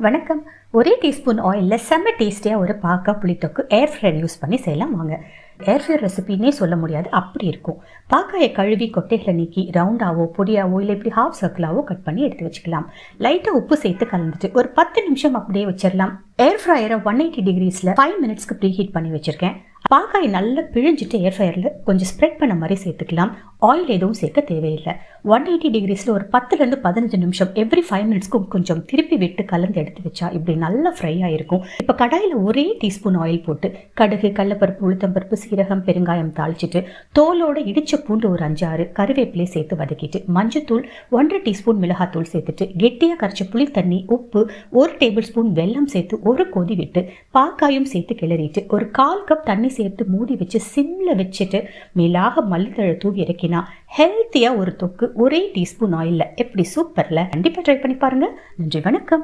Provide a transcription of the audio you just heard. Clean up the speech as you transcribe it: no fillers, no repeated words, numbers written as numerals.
வணக்கம். ஒரே டீஸ்பூன் ஆயிலில் செம்ம டேஸ்டியாக ஒரு பாக்கா புளித்தொக்கு ஏர் ஃப்ரையர் யூஸ் பண்ணி செய்யலாம் வாங்க. ஏர் ஃப்ரையர் ரெசிபின்னே சொல்ல முடியாது, அப்படி இருக்கும். பாக்காயை கழுவி கொட்டைகளை நீக்கி ரவுண்டாவோ பொடியாவோ இல்லை இப்படி ஹாஃப் சர்க்கிளாவோ கட் பண்ணி எடுத்து வச்சுக்கலாம். லைட்டாக உப்பு சேர்த்து கலந்துட்டு ஒரு 10 நிமிஷம் அப்படியே வச்சிடலாம். ஏர் ஃப்ரையரை 180 டிகிரிஸில் 5 மினிட்ஸ்க்கு ப்ரீ ஹீட் பண்ணி வச்சுருக்கேன். பாக்காயை நல்லா பிழிஞ்சிட்டு ஏர் ஃப்ரையரில் கொஞ்சம் ஸ்ப்ரெட் பண்ண மாதிரி சேர்த்துக்கலாம். ஆயில் எதுவும் சேர்க்க தேவையில்லை. 180 டிகிரிஸில் ஒரு 10லேருந்து 15 நிமிஷம் எவ்ரி 5 மினிட்ஸ்க்கும் கொஞ்சம் திருப்பி விட்டு கலந்து எடுத்து வச்சா இப்படி நல்லா ஃப்ரை ஆகிருக்கும். இப்போ கடாயில் ஒரே டீஸ்பூன் ஆயில் போட்டு கடுகு, கடலைப்பருப்பு, உளுத்தம்பருப்பு, சீரகம், பெருங்காயம் தாளிச்சிட்டு தோலோட இடிச்ச பூண்டு ஒரு 5-6 கருவேப்பிலை சேர்த்து வதக்கிட்டு மஞ்சத்தூள் 1 டீஸ்பூன் மிளகாத்தூள் சேர்த்துட்டு கெட்டியாக கரைச்ச புளி தண்ணி, உப்பு, 1 டேபிள் ஸ்பூன் வெல்லம் சேர்த்து ஒரு கொதி விட்டு பாக்காயும் சேர்த்து கிளறிட்டு ஒரு 1/4 கப் தண்ணி சேர்த்து மூடி வச்சு சிம்ல வச்சுட்டு மேலாக மல்லித்தழை தூவி இறக்கினா ஹெல்த்தியா ஒரு தொக்கு ஒரே டீஸ்பூன் ஆயில்ல எப்படி சூப்பர்ல. கண்டிப்பா ட்ரை பண்ணி பாருங்க. நன்றி, வணக்கம்.